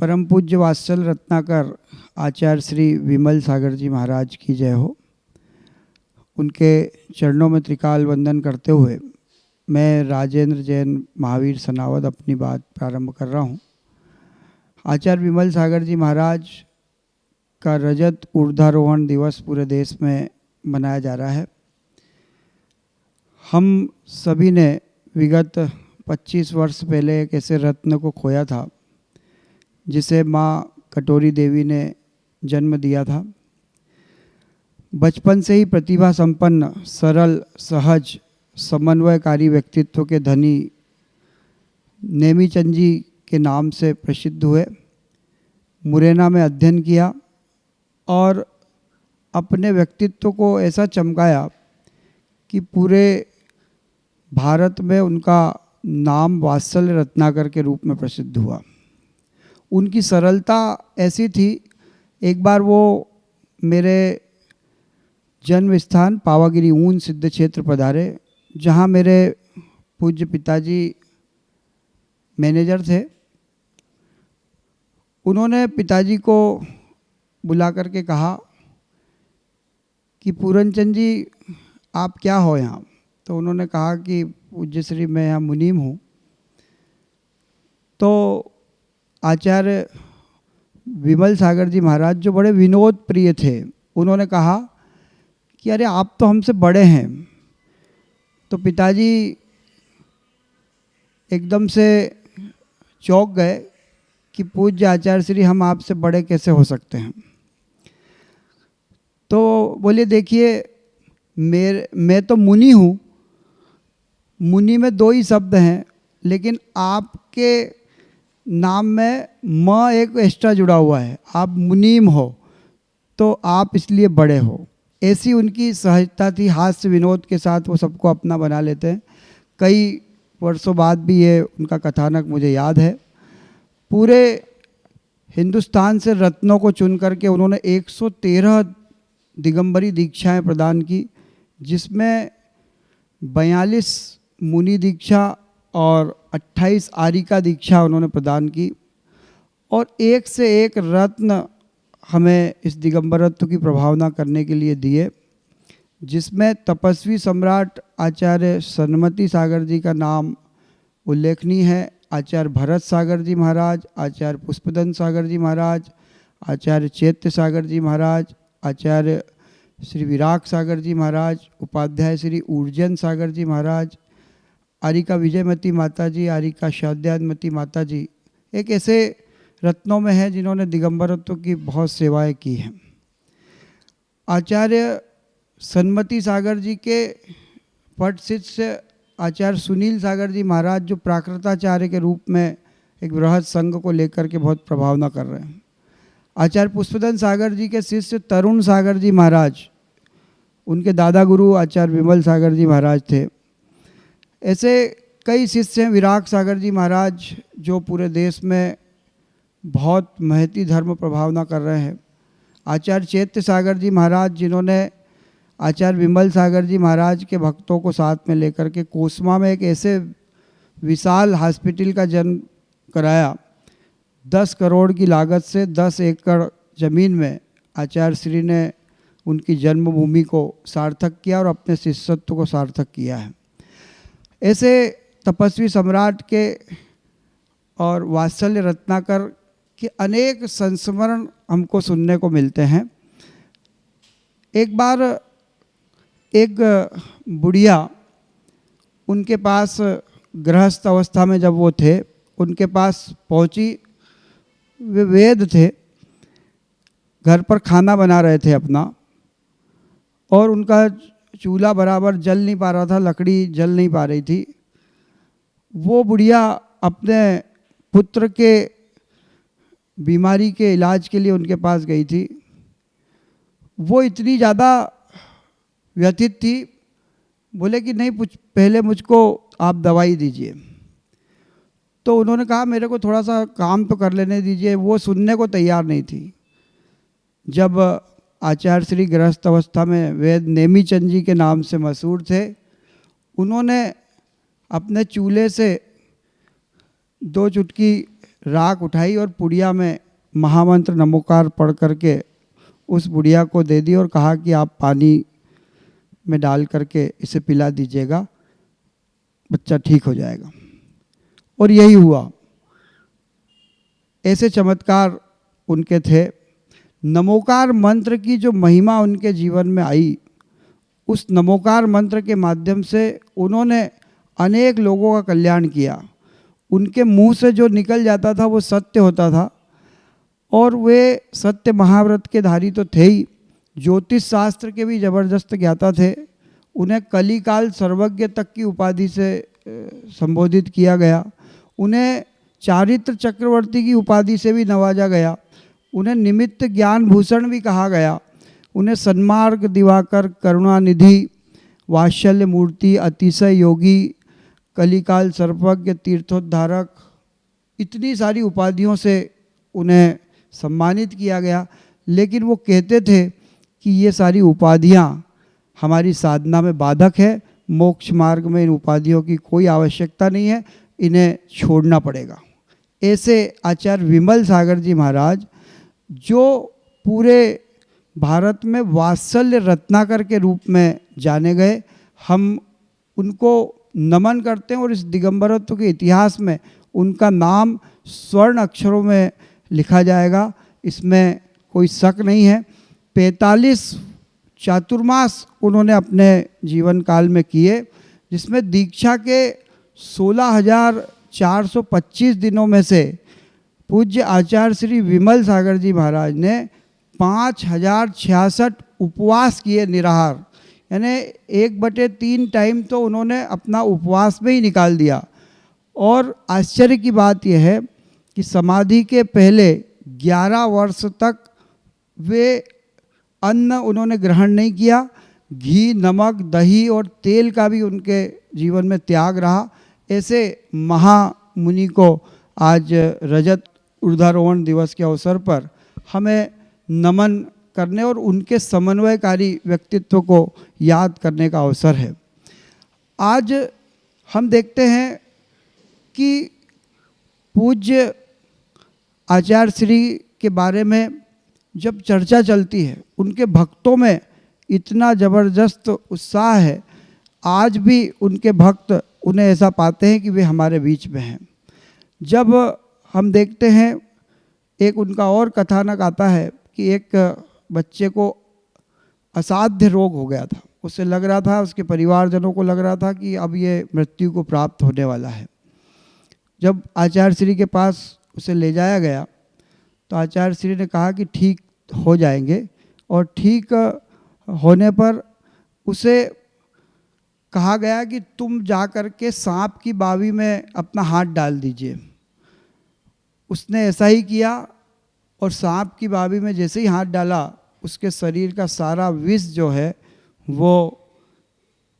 परम पूज्य वात्सल रत्नाकर आचार्य श्री विमल सागर जी महाराज की जय हो। उनके चरणों में त्रिकाल वंदन करते हुए मैं राजेंद्र जैन महावीर सनावद अपनी बात प्रारंभ कर रहा हूँ। आचार्य विमल सागर जी महाराज का रजत ऊर्ध्वारोहण दिवस पूरे देश में मनाया जा रहा है। हम सभी ने विगत 25 वर्ष पहले एक ऐसे रत्न को खोया था जिसे माँ कटोरी देवी ने जन्म दिया था। बचपन से ही प्रतिभा संपन्न, सरल, सहज, समन्वयकारी व्यक्तित्व के धनी नेमीचंद जी के नाम से प्रसिद्ध हुए। मुरैना में अध्ययन किया और अपने व्यक्तित्व को ऐसा चमकाया कि पूरे भारत में उनका नाम वात्सल्य रत्नाकर के रूप में प्रसिद्ध हुआ। उनकी सरलता ऐसी थी, एक बार वो मेरे जन्म स्थान पावागिरी ऊन सिद्ध क्षेत्र पधारे, जहाँ मेरे पूज्य पिताजी मैनेजर थे। उन्होंने पिताजी को बुला करके कहा कि पूरनचंद जी आप क्या हो यहाँ। तो उन्होंने कहा कि पूज्य श्री मैं यहाँ मुनीम हूँ। तो आचार्य विमल सागर जी महाराज जो बड़े विनोद प्रिय थे, उन्होंने कहा कि अरे आप तो हमसे बड़े हैं। तो पिताजी एकदम से चौंक गए कि पूज्य आचार्य श्री हम आपसे बड़े कैसे हो सकते हैं। तो बोले देखिए मैं तो मुनि हूँ, मुनि में 2 ही शब्द हैं, लेकिन आपके नाम में म एक एक्स्ट्रा जुड़ा हुआ है, आप मुनीम हो तो आप इसलिए बड़े हो। ऐसी उनकी सहजता थी, हास्य विनोद के साथ वो सबको अपना बना लेते हैं। कई वर्षों बाद भी ये उनका कथानक मुझे याद है। पूरे हिंदुस्तान से रत्नों को चुन करके उन्होंने 113 दिगंबरी दीक्षाएं प्रदान की, जिसमें 42 मुनि दीक्षा और 28 आरिका दीक्षा उन्होंने प्रदान की। और एक से एक रत्न हमें इस दिगंबरत्व की प्रभावना करने के लिए दिए, जिसमें तपस्वी सम्राट आचार्य सन्मति सागर जी का नाम उल्लेखनीय है। आचार्य भरत सागर जी महाराज, आचार्य पुष्पदन सागर जी महाराज, आचार्य चैत्य सागर जी महाराज, आचार्य श्री विराग सागर जी महाराज, उपाध्याय श्री ऊर्जन सागर जी महाराज, आरिका विजयमती माता जी, आरिका शाद्यादमती माता जी एक ऐसे रत्नों में हैं जिन्होंने दिगंबरत्व की बहुत सेवाएं की हैं। आचार्य सन्मति सागर जी के पट शिष्य आचार्य सुनील सागर जी महाराज, जो प्राकृताचार्य के रूप में एक बृहद संघ को लेकर के बहुत प्रभावना कर रहे हैं। आचार्य पुष्पदन सागर जी के शिष्य तरुण सागर जी महाराज, उनके दादा गुरु आचार्य विमल सागर जी महाराज थे। ऐसे कई शिष्य हैं। विराग सागर जी महाराज जो पूरे देश में बहुत महती धर्म प्रभावना कर रहे हैं। आचार्य चैत्य सागर जी महाराज, जिन्होंने आचार्य विमल सागर जी महाराज के भक्तों को साथ में लेकर के कोसमा में एक ऐसे विशाल हॉस्पिटल का जन्म कराया। 10 करोड़ की लागत से 10 एकड़ ज़मीन में आचार्य श्री ने उनकी जन्मभूमि को सार्थक किया और अपने शिष्यत्व को सार्थक किया है। ऐसे तपस्वी सम्राट के और वात्सल्य रत्नाकर के अनेक संस्मरण हमको सुनने को मिलते हैं। एक बार एक बुढ़िया उनके पास गृहस्थ अवस्था में जब वो थे, उनके पास पहुंची। वे वेद थे, घर पर खाना बना रहे थे अपना, और उनका चूल्हा बराबर जल नहीं पा रहा था, लकड़ी जल नहीं पा रही थी। वो बुढ़िया अपने पुत्र के बीमारी के इलाज के लिए उनके पास गई थी। वो इतनी ज़्यादा व्यथित थी, बोले कि नहीं पहले मुझको आप दवाई दीजिए। तो उन्होंने कहा मेरे को थोड़ा सा काम तो कर लेने दीजिए। वो सुनने को तैयार नहीं थी। जब आचार्य श्री गृहस्थ अवस्था में वेद नेमीचंद जी के नाम से मशहूर थे, उन्होंने अपने चूल्हे से 2 चुटकी राख उठाई और पुड़िया में महामंत्र नमोकार पढ़ करके उस बुढ़िया को दे दी और कहा कि आप पानी में डाल करके इसे पिला दीजिएगा, बच्चा ठीक हो जाएगा। और यही हुआ। ऐसे चमत्कार उनके थे। नमोकार मंत्र की जो महिमा उनके जीवन में आई, उस नमोकार मंत्र के माध्यम से उन्होंने अनेक लोगों का कल्याण किया। उनके मुंह से जो निकल जाता था वो सत्य होता था, और वे सत्य महाव्रत के धारी तो थे ही, ज्योतिष शास्त्र के भी जबरदस्त ज्ञाता थे। उन्हें कलिकाल सर्वज्ञ तक की उपाधि से संबोधित किया गया। उन्हें चारित्र चक्रवर्ती की उपाधि से भी नवाजा गया। उन्हें निमित्त ज्ञान भूषण भी कहा गया। उन्हें सन्मार्ग दिवाकर, करुणानिधि, वात्सल्य मूर्ति, अतिशय योगी, कलिकाल सर्वज्ञ, तीर्थोद्धारक, इतनी सारी उपाधियों से उन्हें सम्मानित किया गया। लेकिन वो कहते थे कि ये सारी उपाधियाँ हमारी साधना में बाधक है, मोक्ष मार्ग में इन उपाधियों की कोई आवश्यकता नहीं है, इन्हें छोड़ना पड़ेगा। ऐसे आचार्य विमल सागर जी महाराज, जो पूरे भारत में वात्सल्य रत्नाकर के रूप में जाने गए, हम उनको नमन करते हैं और इस दिगंबरत्व के इतिहास में उनका नाम स्वर्ण अक्षरों में लिखा जाएगा, इसमें कोई शक नहीं है। 45 चातुर्मास उन्होंने अपने जीवन काल में किए, जिसमें दीक्षा के 16,425 दिनों में से पूज्य आचार्य श्री विमल सागर जी महाराज ने 5,066 उपवास किए निराहार, यानी 1/3 टाइम तो उन्होंने अपना उपवास में ही निकाल दिया। और आश्चर्य की बात यह है कि समाधि के पहले 11 वर्ष तक वे अन्न उन्होंने ग्रहण नहीं किया। घी, नमक, दही और तेल का भी उनके जीवन में त्याग रहा। ऐसे महामुनि को आज रजत ऊर्ध्वारोहण दिवस के अवसर पर हमें नमन करने और उनके समन्वयकारी व्यक्तित्व को याद करने का अवसर है। आज हम देखते हैं कि पूज्य आचार्य श्री के बारे में जब चर्चा चलती है, उनके भक्तों में इतना ज़बरदस्त उत्साह है। आज भी उनके भक्त उन्हें ऐसा पाते हैं कि वे हमारे बीच में हैं। जब हम देखते हैं, एक उनका और कथानक आता है कि एक बच्चे को असाध्य रोग हो गया था। उसे लग रहा था, उसके परिवारजनों को लग रहा था कि अब ये मृत्यु को प्राप्त होने वाला है। जब आचार्य श्री के पास उसे ले जाया गया तो आचार्य श्री ने कहा कि ठीक हो जाएंगे, और ठीक होने पर उसे कहा गया कि तुम जा कर के सांप की बावी में अपना हाथ डाल दीजिए। उसने ऐसा ही किया और सांप की बावी में जैसे ही हाथ डाला, उसके शरीर का सारा विष जो है वो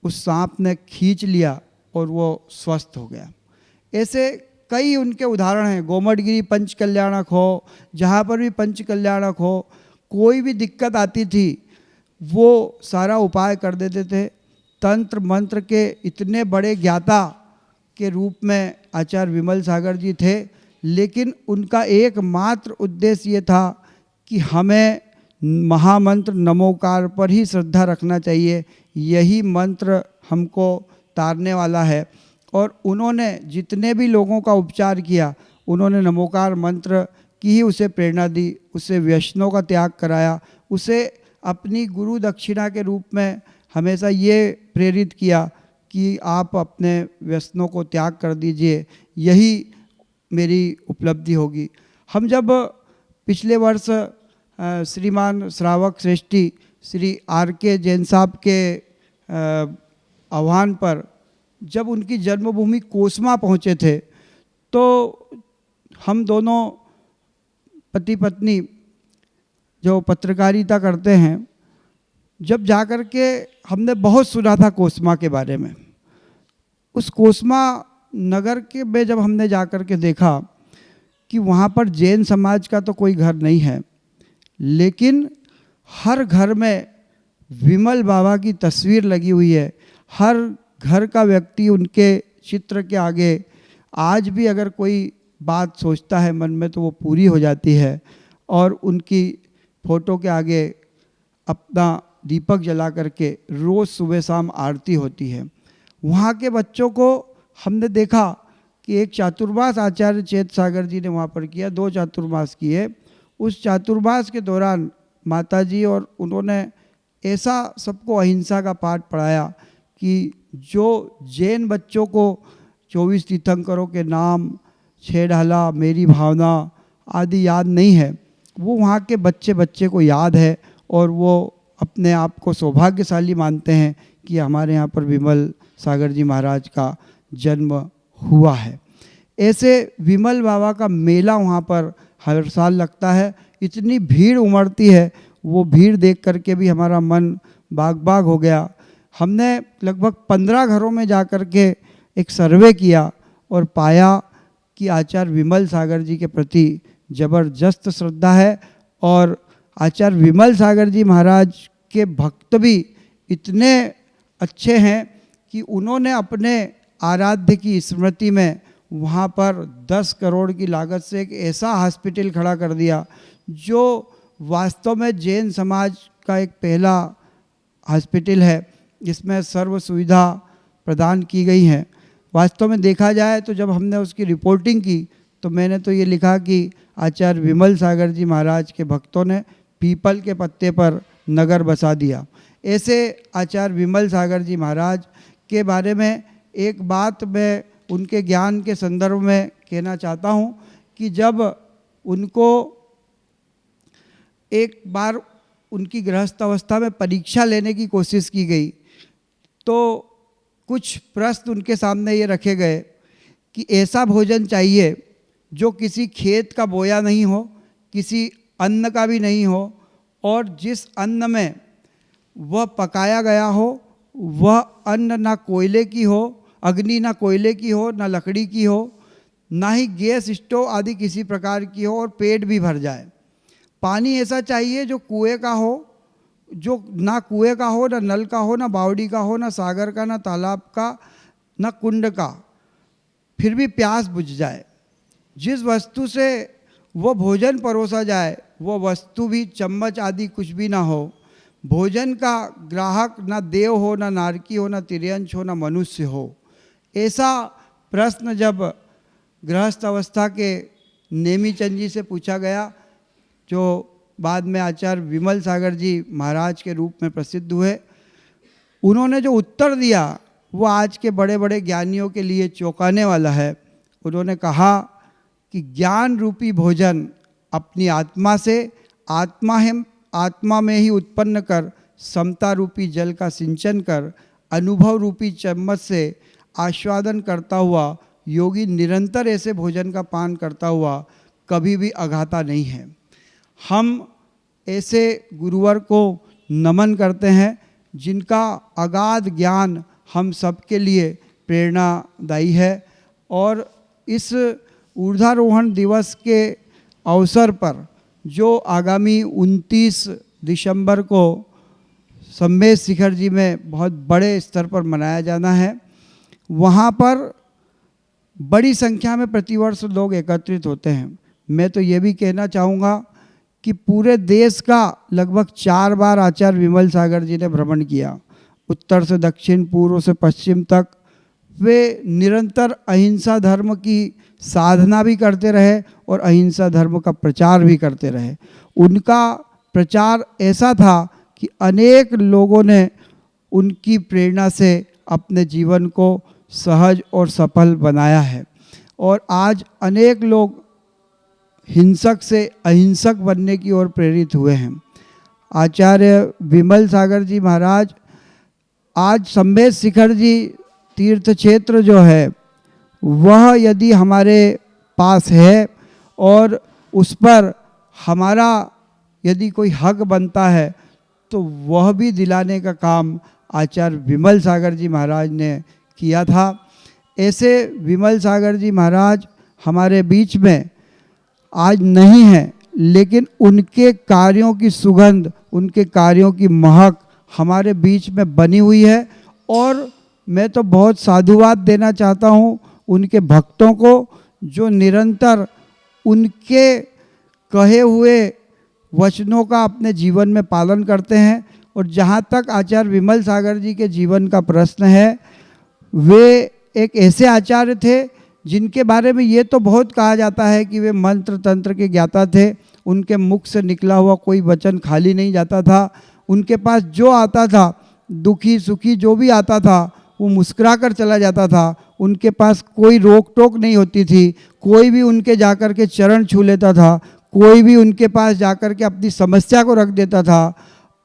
उस सांप ने खींच लिया और वो स्वस्थ हो गया। ऐसे कई उनके उदाहरण हैं। गोमटगिरी पंच कल्याणक हो, जहाँ पर भी पंच कल्याणक हो, कोई भी दिक्कत आती थी वो सारा उपाय कर देते थे। तंत्र मंत्र के इतने बड़े ज्ञाता के रूप में आचार्य विमल सागर जी थे, लेकिन उनका एकमात्र उद्देश्य ये था कि हमें महामंत्र नमोकार पर ही श्रद्धा रखना चाहिए, यही मंत्र हमको तारने वाला है। और उन्होंने जितने भी लोगों का उपचार किया, उन्होंने नमोकार मंत्र की ही उसे प्रेरणा दी, उसे व्यसनों का त्याग कराया, उसे अपनी गुरु दक्षिणा के रूप में हमेशा ये प्रेरित किया कि आप अपने व्यसनों को त्याग कर दीजिए, यही मेरी उपलब्धि होगी। हम जब पिछले वर्ष श्रीमान श्रावक श्रेष्ठी श्री R.K. जैन साहब के आह्वान पर जब उनकी जन्मभूमि कोसमा पहुँचे थे, तो हम दोनों पति पत्नी जो पत्रकारिता करते हैं, जब जाकर के हमने बहुत सुना था कोसमा के बारे में। उस कोसमा नगर के में जब हमने जाकर के देखा कि वहाँ पर जैन समाज का तो कोई घर नहीं है, लेकिन हर घर में विमल बाबा की तस्वीर लगी हुई है। हर घर का व्यक्ति उनके चित्र के आगे आज भी अगर कोई बात सोचता है मन में तो वो पूरी हो जाती है। और उनकी फ़ोटो के आगे अपना दीपक जला करके रोज़ सुबह शाम आरती होती है। वहाँ के बच्चों को हमने देखा कि एक चातुर्मास आचार्य चेत सागर जी ने वहाँ पर किया, 2 चातुर्मास किए। उस चातुर्मास के दौरान माताजी और उन्होंने ऐसा सबको अहिंसा का पाठ पढ़ाया कि जो जैन बच्चों को 24 तीर्थंकरों के नाम, छह ढाला, मेरी भावना आदि याद नहीं है, वो वहाँ के बच्चे को याद है और वो अपने आप को सौभाग्यशाली मानते हैं कि हमारे यहाँ पर विमल सागर जी महाराज का जन्म हुआ है। ऐसे विमल बाबा का मेला वहाँ पर हर साल लगता है। इतनी भीड़ उमड़ती है, वो भीड़ देख करके भी हमारा मन बाग बाग हो गया। हमने लगभग 15 घरों में जा कर के एक सर्वे किया और पाया कि आचार्य विमल सागर जी के प्रति ज़बरदस्त श्रद्धा है और आचार्य विमल सागर जी महाराज के भक्त भी इतने अच्छे हैं कि उन्होंने अपने आराध्य की स्मृति में वहाँ पर 10 करोड़ की लागत से एक ऐसा हॉस्पिटल खड़ा कर दिया जो वास्तव में जैन समाज का एक पहला हॉस्पिटल है जिसमें सर्व सुविधा प्रदान की गई हैं। वास्तव में देखा जाए तो जब हमने उसकी रिपोर्टिंग की तो मैंने तो ये लिखा कि आचार्य विमल सागर जी महाराज के भक्तों ने पीपल के पत्ते पर नगर बसा दिया। ऐसे आचार्य विमल सागर जी महाराज के बारे में एक बात मैं उनके ज्ञान के संदर्भ में कहना चाहता हूँ कि जब उनको एक बार उनकी गृहस्थ अवस्था में परीक्षा लेने की कोशिश की गई तो कुछ प्रश्न उनके सामने ये रखे गए कि ऐसा भोजन चाहिए जो किसी खेत का बोया नहीं हो, किसी अन्न का भी नहीं हो और जिस अन्न में वह पकाया गया हो वह अन्न ना कोयले की हो, अग्नि ना कोयले की हो, ना लकड़ी की हो, ना ही गैस स्टोव आदि किसी प्रकार की हो और पेट भी भर जाए। पानी ऐसा चाहिए जो कुएं का हो, जो ना कुएं का हो, ना नल का हो, ना बावड़ी का हो, ना सागर का, ना तालाब का, ना कुंड का, फिर भी प्यास बुझ जाए। जिस वस्तु से वो भोजन परोसा जाए वो वस्तु भी चम्मच आदि कुछ भी ना हो। भोजन का ग्राहक ना देव हो, ना नारकी हो, ना तिर्यंश हो, ना मनुष्य हो। ऐसा प्रश्न जब गृहस्थ अवस्था के नेमीचंद जी से पूछा गया जो बाद में आचार्य विमल सागर जी महाराज के रूप में प्रसिद्ध हुए, उन्होंने जो उत्तर दिया वो आज के बड़े बड़े ज्ञानियों के लिए चौंकाने वाला है। उन्होंने कहा कि ज्ञान रूपी भोजन अपनी आत्मा से आत्मा में ही उत्पन्न कर समता रूपी जल का सिंचन कर अनुभव रूपी चम्मच से आस्वादन करता हुआ योगी निरंतर ऐसे भोजन का पान करता हुआ कभी भी अघाता नहीं है। हम ऐसे गुरुवर को नमन करते हैं जिनका अगाध ज्ञान हम सबके लिए प्रेरणादायी है और इस ऊर्ध्वारोहण दिवस के अवसर पर जो आगामी 29 दिसंबर को सम्मेद शिखर जी में बहुत बड़े स्तर पर मनाया जाना है, वहाँ पर बड़ी संख्या में प्रतिवर्ष लोग एकत्रित होते हैं। मैं तो ये भी कहना चाहूँगा कि पूरे देश का लगभग 4 बार आचार्य विमल सागर जी ने भ्रमण किया, उत्तर से दक्षिण, पूर्व से पश्चिम तक। वे निरंतर अहिंसा धर्म की साधना भी करते रहे और अहिंसा धर्म का प्रचार भी करते रहे। उनका प्रचार ऐसा था कि अनेक लोगों ने उनकी प्रेरणा से अपने जीवन को सहज और सफल बनाया है और आज अनेक लोग हिंसक से अहिंसक बनने की ओर प्रेरित हुए हैं। आचार्य विमल सागर जी महाराज आज सम्मेद शिखर जी तीर्थ क्षेत्र जो है वह यदि हमारे पास है और उस पर हमारा यदि कोई हक बनता है तो वह भी दिलाने का काम आचार्य विमल सागर जी महाराज ने किया था। ऐसे विमल सागर जी महाराज हमारे बीच में आज नहीं है, लेकिन उनके कार्यों की सुगंध, उनके कार्यों की महक हमारे बीच में बनी हुई है और मैं तो बहुत साधुवाद देना चाहता हूँ उनके भक्तों को जो निरंतर उनके कहे हुए वचनों का अपने जीवन में पालन करते हैं। और जहाँ तक आचार्य विमल सागर जी के जीवन का प्रश्न है, वे एक ऐसे आचार्य थे जिनके बारे में ये तो बहुत कहा जाता है कि वे मंत्र तंत्र के ज्ञाता थे। उनके मुख से निकला हुआ कोई वचन खाली नहीं जाता था। उनके पास जो आता था, दुखी सुखी जो भी आता था, वो मुस्कुरा कर चला जाता था। उनके पास कोई रोक टोक नहीं होती थी। कोई भी उनके जाकर के चरण छू लेता था, कोई भी उनके पास जाकर के अपनी समस्या को रख देता था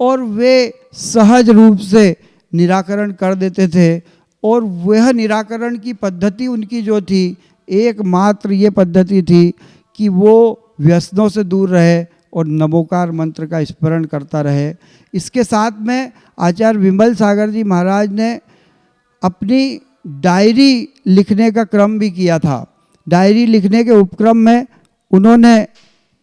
और वे सहज रूप से निराकरण कर देते थे। और वह निराकरण की पद्धति उनकी जो थी, एकमात्र ये पद्धति थी कि वो व्यसनों से दूर रहे और नमोकार मंत्र का स्मरण करता रहे। इसके साथ में आचार्य विमल सागर जी महाराज ने अपनी डायरी लिखने का क्रम भी किया था। डायरी लिखने के उपक्रम में उन्होंने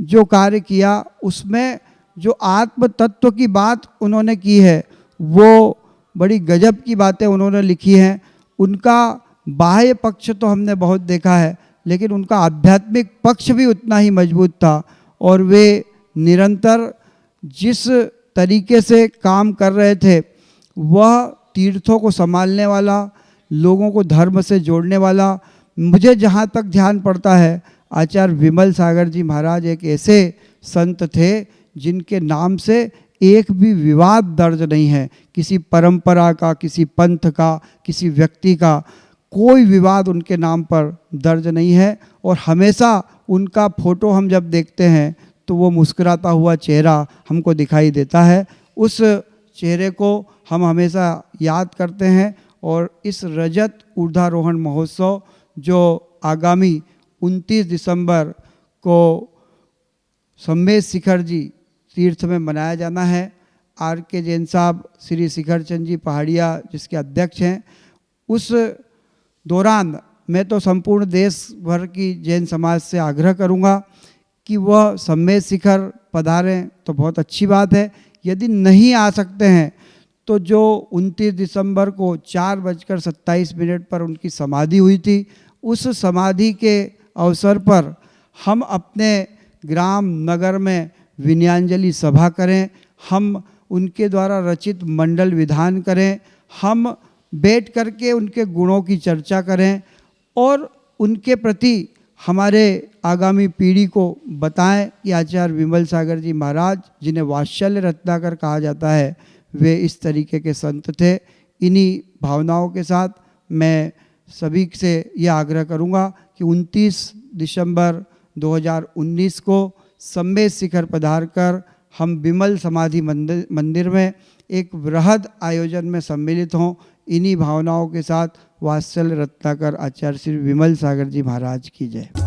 जो कार्य किया, उसमें जो आत्म तत्व की बात उन्होंने की है, वो बड़ी गजब की बातें उन्होंने लिखी हैं। उनका बाह्य पक्ष तो हमने बहुत देखा है, लेकिन उनका आध्यात्मिक पक्ष भी उतना ही मजबूत था। और वे निरंतर जिस तरीके से काम कर रहे थे, वह तीर्थों को संभालने वाला, लोगों को धर्म से जोड़ने वाला। मुझे जहाँ तक ध्यान पड़ता है, आचार्य विमल सागर जी महाराज एक ऐसे संत थे जिनके नाम से एक भी विवाद दर्ज नहीं है। किसी परंपरा का, किसी पंथ का, किसी व्यक्ति का कोई विवाद उनके नाम पर दर्ज नहीं है। और हमेशा उनका फोटो हम जब देखते हैं तो वो मुस्कुराता हुआ चेहरा हमको दिखाई देता है। उस चेहरे को हम हमेशा याद करते हैं। और इस रजत ऊर्ध्वारोहण महोत्सव जो आगामी 29 दिसंबर को सम्मेद शिखर जी तीर्थ में मनाया जाना है, RK जैन साहब, श्री शिखर चंद जी पहाड़िया जिसके अध्यक्ष हैं, उस दौरान मैं तो संपूर्ण देश भर की जैन समाज से आग्रह करूंगा कि वह सम्मेद शिखर पधारें तो बहुत अच्छी बात है। यदि नहीं आ सकते हैं तो जो 29 दिसंबर को 4:27 पर उनकी समाधि हुई थी, उस समाधि के अवसर पर हम अपने ग्राम नगर में विनयाञ्जलि सभा करें, हम उनके द्वारा रचित मंडल विधान करें, हम बैठ करके उनके गुणों की चर्चा करें और उनके प्रति हमारे आगामी पीढ़ी को बताएं कि आचार्य विमल सागर जी महाराज, जिन्हें वात्सल्य रत्नाकर कहा जाता है, वे इस तरीके के संत थे। इन्हीं भावनाओं के साथ मैं सभी से यह आग्रह करूंगा कि 29 दिसंबर 2019 को सम्मेद शिखर पधार कर हम विमल समाधि मंदिर में एक वृहद आयोजन में सम्मिलित हों। इन्हीं भावनाओं के साथ वात्सल्य रत्नाकर आचार्य श्री विमल सागर जी महाराज की जय।